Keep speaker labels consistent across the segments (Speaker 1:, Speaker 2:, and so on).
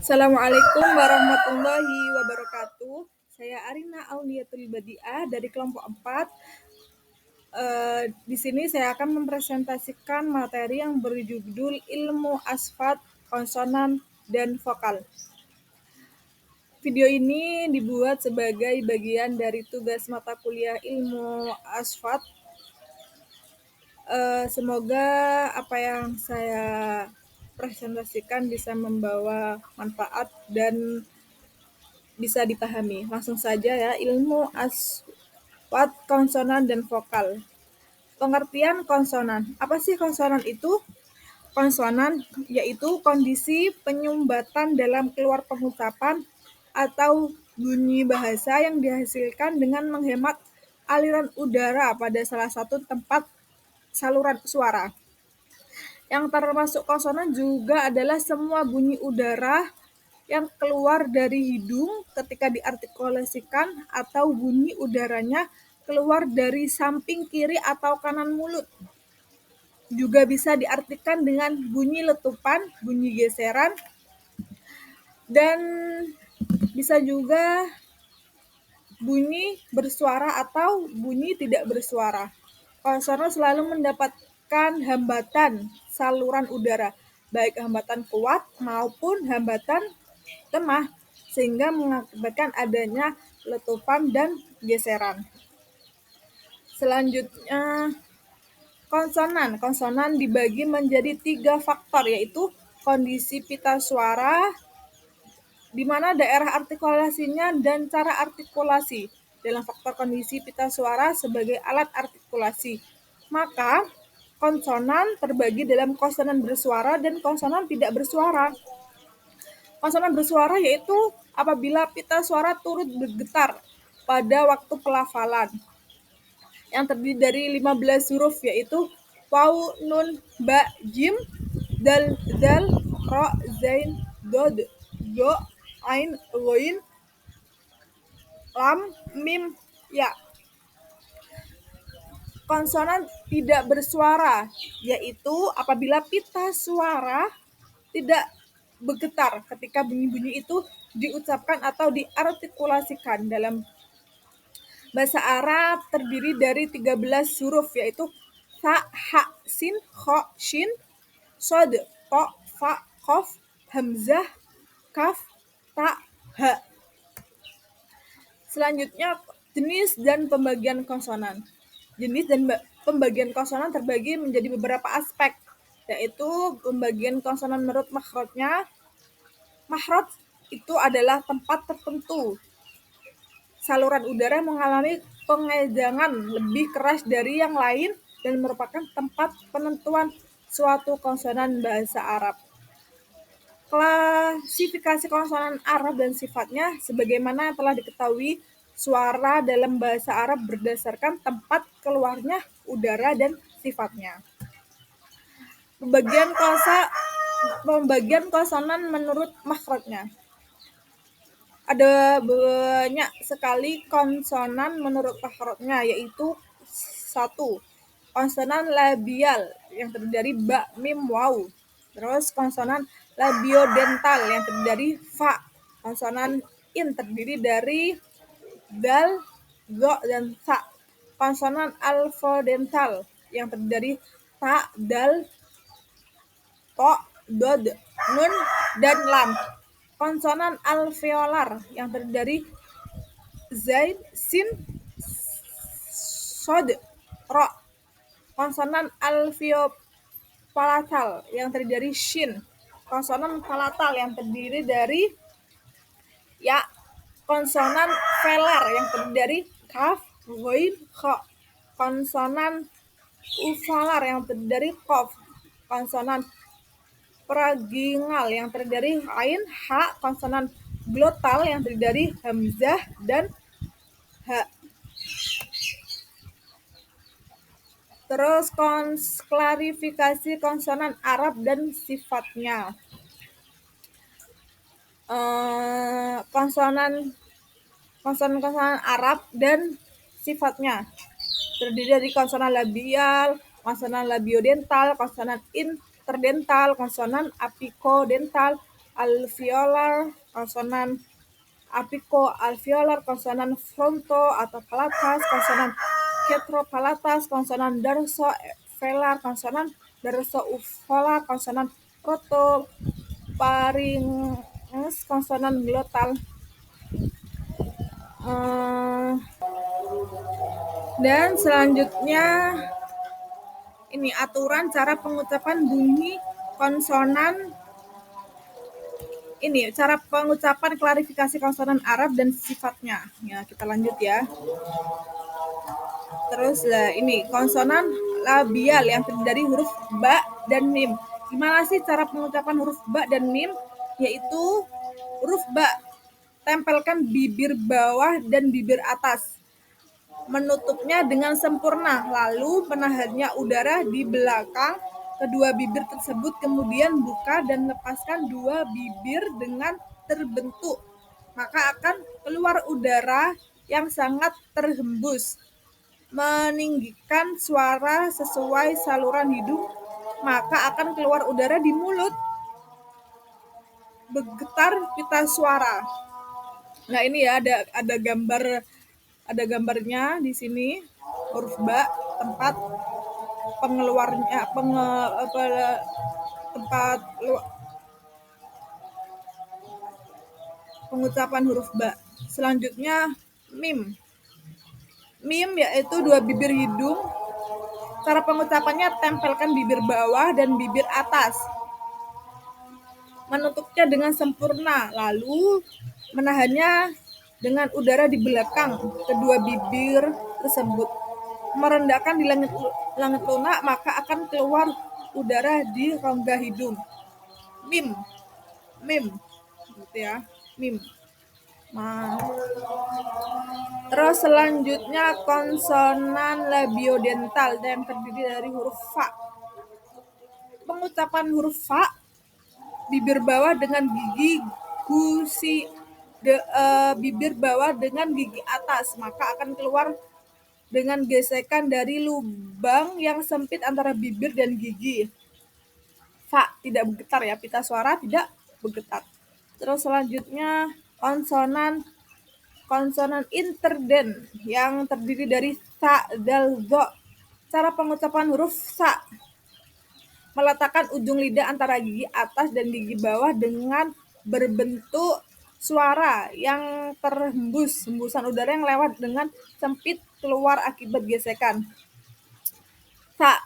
Speaker 1: Assalamualaikum warahmatullahi wabarakatuh. Saya Arina Auliatul Badiah dari kelompok 4. Di sini saya akan mempresentasikan materi yang berjudul Ilmu Asfat, Konsonan, dan Vokal. Video ini dibuat sebagai bagian dari tugas mata kuliah Ilmu Asfat. Semoga apa yang saya presentasikan bisa membawa manfaat dan bisa dipahami. Langsung saja ya, ilmu aswat, konsonan, dan vokal. Pengertian konsonan. Apa sih konsonan itu? Konsonan yaitu kondisi penyumbatan dalam keluar pengucapan atau bunyi bahasa yang dihasilkan dengan menghemat aliran udara pada salah satu tempat saluran suara. Yang termasuk konsonan juga adalah semua bunyi udara yang keluar dari hidung ketika diartikulasikan atau bunyi udaranya keluar dari samping kiri atau kanan mulut. Juga bisa diartikan dengan bunyi letupan, bunyi geseran, dan bisa juga bunyi bersuara atau bunyi tidak bersuara. Konsonan selalu mendapatkan hambatan saluran udara, baik hambatan kuat maupun hambatan lemah, sehingga mengakibatkan adanya letupan dan geseran. Selanjutnya, konsonan. Konsonan dibagi menjadi 3 faktor, yaitu kondisi pita suara, di mana daerah artikulasinya dan cara artikulasi dalam faktor kondisi pita suara sebagai alat artikulasi. Maka, konsonan terbagi dalam konsonan bersuara dan konsonan tidak bersuara. Konsonan bersuara yaitu apabila pita suara turut bergetar pada waktu pelafalan, yang terdiri dari 15 huruf, yaitu waw, nun, ba, jim, dal, zal, ro, zain, dod, do, ain, ghain, lam, mim, ya. Konsonan tidak bersuara yaitu apabila pita suara tidak bergetar ketika bunyi-bunyi itu diucapkan atau diartikulasikan. Dalam bahasa Arab terdiri dari 13 huruf, yaitu sa, ha, sin, kho, shin, sod, to, fa, kof, hamzah, kaf, ta, ha. Selanjutnya, jenis dan pembagian konsonan. Jenis dan pembagian konsonan terbagi menjadi beberapa aspek, yaitu pembagian konsonan menurut makhrajnya. Makhraj itu adalah tempat tertentu saluran udara mengalami pengejangan lebih keras dari yang lain dan merupakan tempat penentuan suatu konsonan bahasa Arab. Klasifikasi konsonan Arab dan sifatnya sebagaimana yang telah diketahui, suara dalam bahasa Arab berdasarkan tempat keluarnya udara dan sifatnya. Pembagian konsonan menurut makhrajnya. Ada banyak sekali konsonan menurut makhrajnya, yaitu 1. Konsonan labial yang terdiri dari ba, mim, waw. Terus konsonan labiodental yang terdiri dari fa. Konsonan in terdiri dari dal, go, dan ta. Konsonan alfodental yang terdiri dari ta, dal, to, dod, nun, dan lam. Konsonan alveolar yang terdiri dari zain, sin, sod, ro. Konsonan alveopalatal yang terdiri dari shin. Konsonan palatal yang terdiri dari ya. Konsonan velar yang terdiri dari kaf, ghain, kha. Konsonan uvalar yang terdiri dari qaf. Konsonan pragingal yang terdiri dari ain, ha. Konsonan glotal yang terdiri dari hamzah dan ha. Terus klarifikasi konsonan Arab dan sifatnya. Konsonan Arab dan sifatnya terdiri dari konsonan labial, konsonan labiodental, konsonan interdental, konsonan apikodental, alveolar, konsonan apico-alveolar, konsonan fronto atau palatas, konsonan ketropalatas, konsonan dorso-velar, konsonan dorso-uvolar, konsonan proto-pharynx, konsonan glotal. Dan selanjutnya ini aturan cara pengucapan bunyi konsonan. Ini cara pengucapan klarifikasi konsonan Arab dan sifatnya. Ya, kita lanjut ya. Terus ini konsonan labial yang terdiri dari huruf ba dan mim. Gimana sih cara pengucapan huruf ba dan mim? Yaitu huruf ba tempelkan bibir bawah dan bibir atas, menutupnya dengan sempurna, lalu menahannya udara di belakang kedua bibir tersebut, kemudian buka dan lepaskan dua bibir dengan terbentuk, maka akan keluar udara yang sangat terhembus. Meninggikan suara sesuai saluran hidung, maka akan keluar udara di mulut. Bergetar pita suara. Nah, ini ya ada gambarnya di sini, huruf ba, tempat pengeluarnya tempat pengucapan huruf ba. Selanjutnya mim. Mim yaitu dua bibir hidung. Cara pengucapannya tempelkan bibir bawah dan bibir atas, menutupnya dengan sempurna, lalu menahannya dengan udara di belakang kedua bibir tersebut. Merendahkan di langit lunak, maka akan keluar udara di rongga hidung. Mim, mim, gitu ya, mim. Nah, terus selanjutnya konsonan labiodental yang terdiri dari huruf fa. Pengucapan huruf fa, bibir bawah dengan gigi gusi bibir bawah dengan gigi atas, maka akan keluar dengan gesekan dari lubang yang sempit antara bibir dan gigi. Fa tidak bergetar ya, pita suara tidak bergetar. Terus selanjutnya konsonan interdent yang terdiri dari sa, dal, zo. Cara pengucapan huruf sa, meletakkan ujung lidah antara gigi atas dan gigi bawah dengan berbentuk suara yang terhembus, hembusan udara yang lewat dengan sempit keluar akibat gesekan. Sa,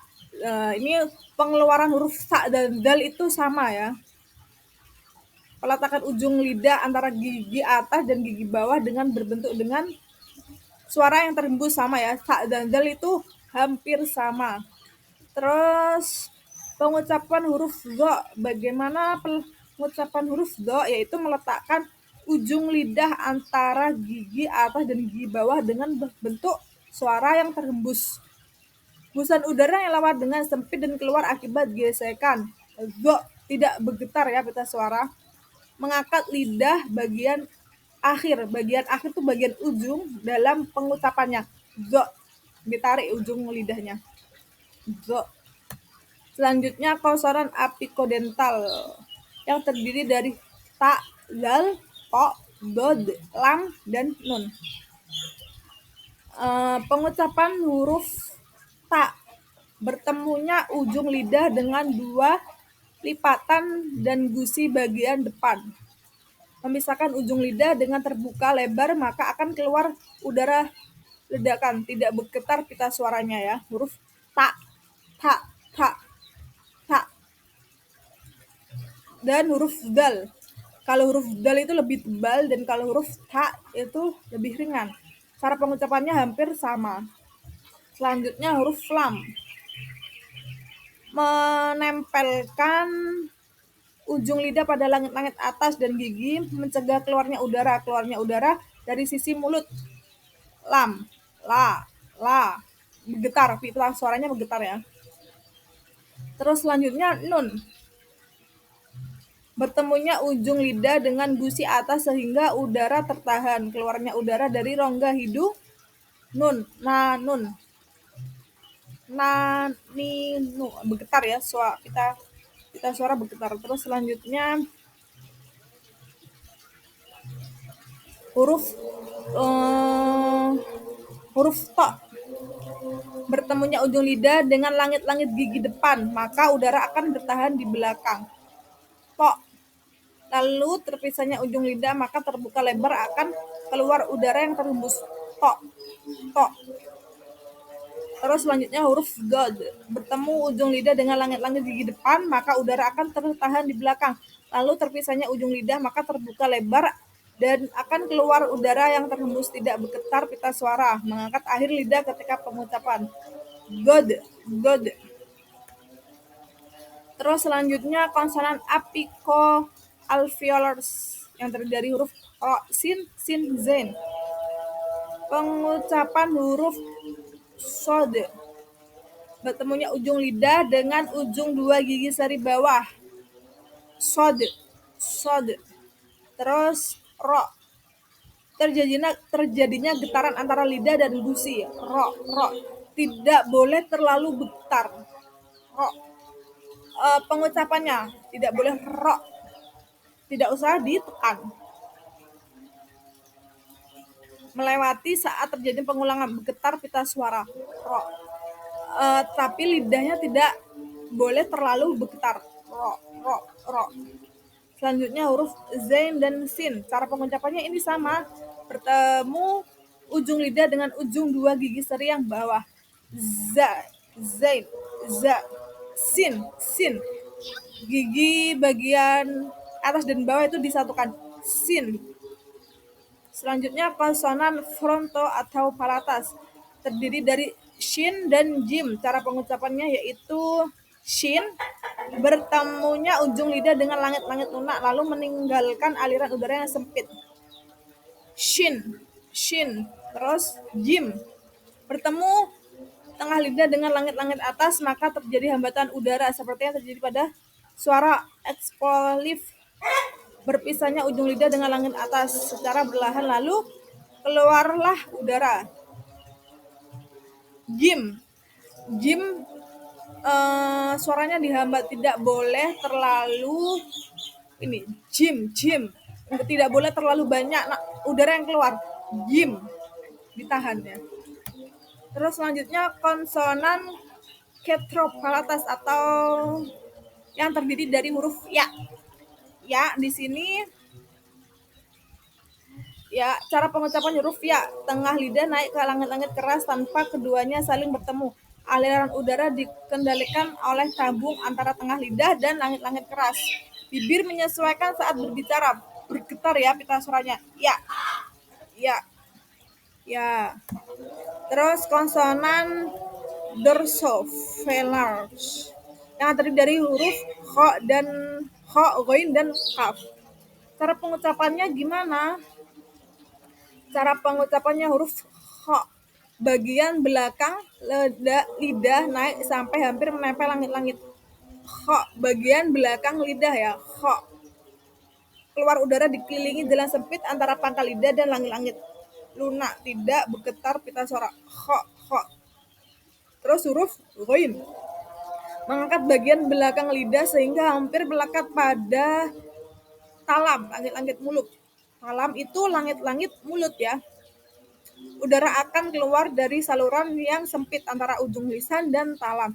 Speaker 1: ini pengeluaran huruf sa dan dal itu sama ya. Peletakan ujung lidah antara gigi atas dan gigi bawah dengan berbentuk dengan suara yang terhembus sama ya. Sa dan dal itu hampir sama. Terus pengucapan huruf zo. Bagaimana pengucapan huruf zo? Yaitu meletakkan ujung lidah antara gigi atas dan gigi bawah dengan bentuk suara yang terhembus. Hembusan udara yang lewat dengan sempit dan keluar akibat gesekan. Zo tidak bergetar ya pita suara. Mengangkat lidah bagian akhir. Bagian akhir itu bagian ujung dalam pengucapannya. Zo. Ditarik ujung lidahnya. Zo. Selanjutnya konsonan apicodental yang terdiri dari ta, zal, to, dod, lam, dan nun. Pengucapan huruf ta, bertemunya ujung lidah dengan dua lipatan dan gusi bagian depan. Memisahkan ujung lidah dengan terbuka lebar, maka akan keluar udara ledakan, tidak bergetar pita suaranya ya. Huruf ta, ta, ta, ta. Dan huruf dal. Kalau huruf dal itu lebih tebal dan kalau huruf ta itu lebih ringan. Cara pengucapannya hampir sama. Selanjutnya huruf lam. Menempelkan ujung lidah pada langit-langit atas dan gigi, mencegah keluarnya udara. Keluarnya udara dari sisi mulut. Lam, la, la. Bergetar, pita suaranya bergetar ya. Terus selanjutnya nun. Bertemunya ujung lidah dengan gusi atas sehingga udara tertahan. Keluarnya udara dari rongga hidung. Nun, na, nun. Na, ni, nu. Bergetar ya, pita suara bergetar. Terus selanjutnya huruf eh, huruf to. Bertemunya ujung lidah dengan langit-langit gigi depan, maka udara akan bertahan di belakang. To. Lalu terpisahnya ujung lidah, maka terbuka lebar akan keluar udara yang terhembus. To. To. Terus selanjutnya huruf god. Bertemu ujung lidah dengan langit-langit gigi depan, maka udara akan tertahan di belakang. Lalu terpisahnya ujung lidah, maka terbuka lebar dan akan keluar udara yang terhembus, tidak bergetar pita suara. Mengangkat akhir lidah ketika pengucapan. God. God. Terus selanjutnya konsonan apico-alveolars yang terdiri dari huruf ro, sin, zain. Pengucapan huruf sod. Bertemunya ujung lidah dengan ujung dua gigi seri bawah. Sod. Sod. Terus ro. Terjadinya getaran antara lidah dan gusi. Ro. Ro. Tidak boleh terlalu getar. Ro. Pengucapannya tidak boleh ro. Tidak usah ditekan. Melewati saat terjadi pengulangan getar pita suara. Ro. Tapi lidahnya tidak boleh terlalu bergetar. Ro. Ro. Ro. Selanjutnya huruf zain dan sin. Cara pengucapannya ini sama. Bertemu ujung lidah dengan ujung dua gigi seri yang bawah. Za, zain, za, sin, sin. Gigi bagian atas dan bawah itu disatukan. Sin. Selanjutnya konsonan fronto atau palatas. Terdiri dari shin dan jim. Cara pengucapannya yaitu shin. Bertemunya ujung lidah dengan langit-langit lunak lalu meninggalkan aliran udara yang sempit. Shin, shin. Terus jim. Bertemu tengah lidah dengan langit-langit atas, maka terjadi hambatan udara seperti yang terjadi pada suara eksplosif. Berpisahnya ujung lidah dengan langit atas secara berlahan lalu keluarlah udara. Jim. Jim suaranya dihambat, tidak boleh terlalu ini jim tidak boleh terlalu banyak udara yang keluar. Jim ditahan ya. Terus selanjutnya konsonan ketropalatas atau yang terdiri dari huruf ya. Ya di sini ya, cara pengucapan huruf ya, tengah lidah naik ke langit-langit keras tanpa keduanya saling bertemu. Aliran udara dikendalikan oleh tabung antara tengah lidah dan langit-langit keras. Bibir menyesuaikan saat berbicara, bergetar ya pita suaranya. Ya, ya, ya. Terus konsonan dorsovelars yang terdiri dari huruf kho dan kho, ghoin dan kaf. Cara pengucapannya gimana? Cara pengucapannya huruf kho. Bagian belakang lidah naik sampai hampir menempel langit-langit. Kho. Bagian belakang lidah ya. Kho. Keluar udara dikelilingi jalan sempit antara pangkal lidah dan langit-langit. Lunak, tidak bergetar pita suara. Kho. Kho. Terus huruf ghoin. Mengangkat bagian belakang lidah sehingga hampir melekat pada talam, langit-langit mulut. Talam itu langit-langit mulut ya. Udara akan keluar dari saluran yang sempit antara ujung lisan dan talam.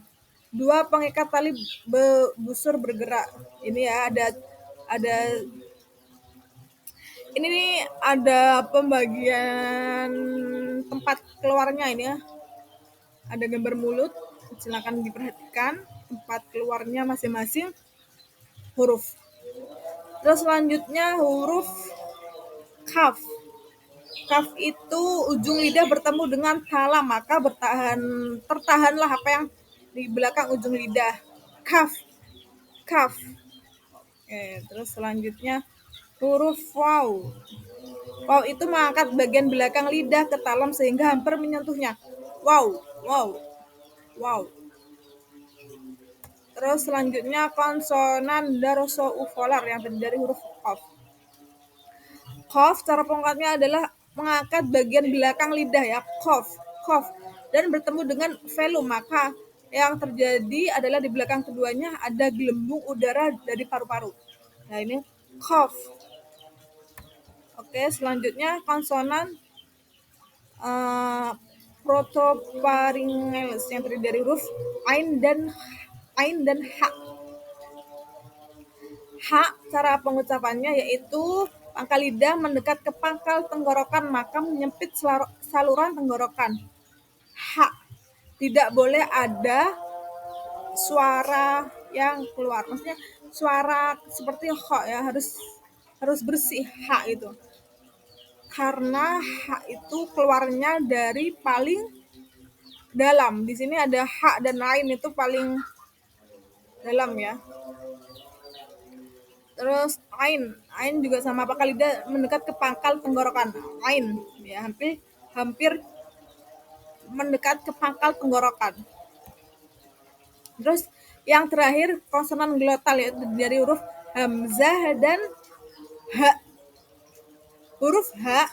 Speaker 1: Dua pengikat tali busur bergerak. Ini ya ada ini nih ada pembagian tempat keluarnya ini ya. Ada gambar mulut. Silakan diperhatikan tempat keluarnya masing-masing huruf. Terus selanjutnya huruf kaf. Kaf itu ujung lidah bertemu dengan talam, maka tertahanlah apa yang di belakang ujung lidah. Kaf. Kaf. Oke, terus selanjutnya huruf waw. Waw itu mengangkat bagian belakang lidah ke talam sehingga hampir menyentuhnya. Wow, wow, wow. Terus selanjutnya konsonan dorso-uvolar yang terdiri dari huruf qaf. Qaf cara pengangkatnya adalah mengangkat bagian belakang lidah ya, qaf, qaf, dan bertemu dengan velum, maka yang terjadi adalah di belakang keduanya ada gelembung udara dari paru-paru. Nah ini qaf. Oke, selanjutnya konsonan uh, protopharyngeals yang terdiri dari huruf ain dan h. H, cara pengucapannya yaitu pangkal lidah mendekat ke pangkal tenggorokan maka menyempit saluran tenggorokan. H. Tidak boleh ada suara yang keluar. Maksudnya suara seperti ho ya, harus bersih h itu. Karena h itu keluarnya dari paling dalam. Di sini ada h dan lain itu paling dalam ya. Terus ain juga sama pangkal lidah mendekat ke pangkal tenggorokan. Ain ya, hampir mendekat ke pangkal tenggorokan. Terus yang terakhir konsonan glotal yaitu dari huruf hamzah dan h. Huruf h,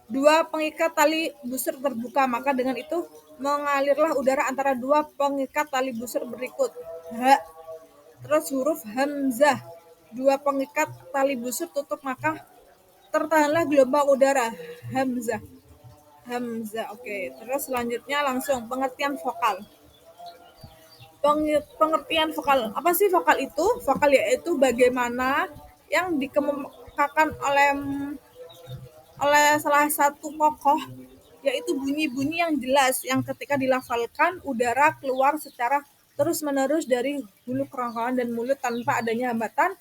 Speaker 1: dua pengikat tali busur terbuka, maka dengan itu mengalirlah udara antara dua pengikat tali busur berikut. H. Terus huruf hamzah, dua pengikat tali busur tutup, maka tertahanlah gelombang udara. Hamzah. Oke. Terus selanjutnya langsung pengertian vokal. Pengertian vokal. Apa sih vokal itu? Vokal yaitu bagaimana yang dikemukakan oleh salah satu tokoh, yaitu bunyi-bunyi yang jelas yang ketika dilafalkan udara keluar secara terus-menerus dari hulu kerongkongan dan mulut tanpa adanya hambatan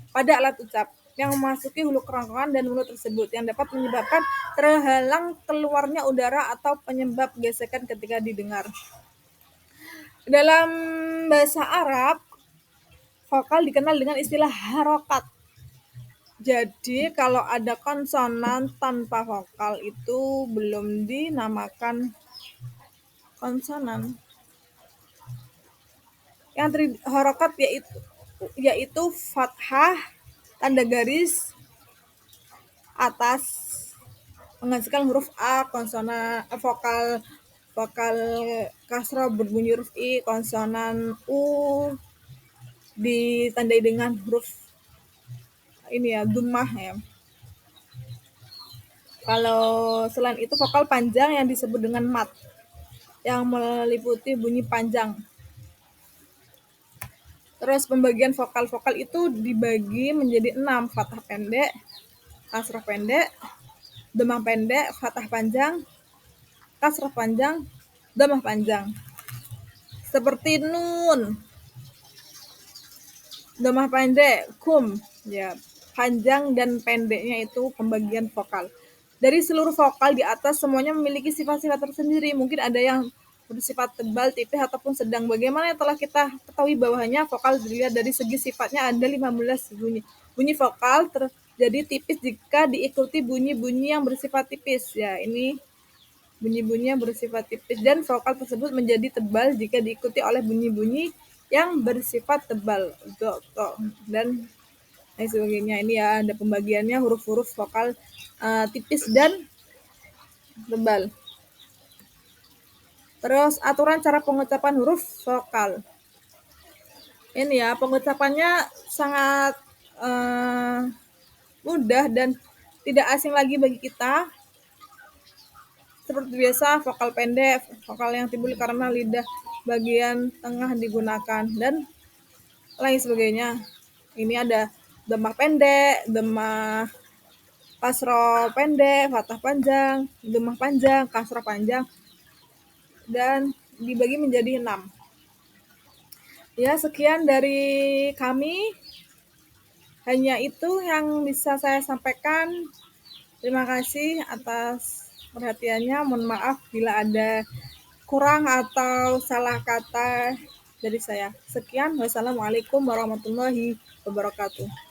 Speaker 1: pada alat ucap yang memasuki hulu kerongkongan dan mulut tersebut yang dapat menyebabkan terhalang keluarnya udara atau penyebab gesekan ketika didengar. Dalam bahasa Arab, vokal dikenal dengan istilah harokat. Jadi kalau ada konsonan tanpa vokal itu belum dinamakan konsonan. Yang harokat yaitu fathah, tanda garis atas menghasilkan huruf a, konsonan vokal kasrah berbunyi huruf i, konsonan u ditandai dengan huruf ini ya, dhammah ya. Kalau selain itu vokal panjang yang disebut dengan mat yang meliputi bunyi panjang. Terus pembagian vokal itu dibagi menjadi 6, fathah pendek, kasrah pendek, dhammah pendek, fathah panjang, kasrah panjang, dhammah panjang. Seperti nun, dhammah pendek, kum, ya, panjang dan pendeknya itu pembagian vokal. Dari seluruh vokal di atas semuanya memiliki sifat-sifat tersendiri. Mungkin ada yang bersifat tebal, tipis ataupun sedang. Bagaimana yang telah kita ketahui bahwanya vokal dilihat dari segi sifatnya ada 15 bunyi. Bunyi vokal terjadi tipis jika diikuti bunyi-bunyi yang bersifat tipis. Ya, ini bunyi-bunyi yang bersifat tipis dan vokal tersebut menjadi tebal jika diikuti oleh bunyi-bunyi yang bersifat tebal. Dan lain sebagainya. Ini ya ada pembagiannya huruf-huruf vokal tipis dan tebal. Terus aturan cara pengucapan huruf vokal. Ini ya pengucapannya sangat mudah dan tidak asing lagi bagi kita. Seperti biasa vokal pendek, vokal yang timbul karena lidah bagian tengah digunakan dan lain sebagainya. Ini ada dhammah pendek, dhammah kasroh pendek, fathah panjang, dhammah panjang, kasroh panjang, dan dibagi menjadi 6. Ya, sekian dari kami. Hanya itu yang bisa saya sampaikan. Terima kasih atas perhatiannya. Mohon maaf bila ada kurang atau salah kata dari saya. Sekian, wassalamualaikum warahmatullahi wabarakatuh.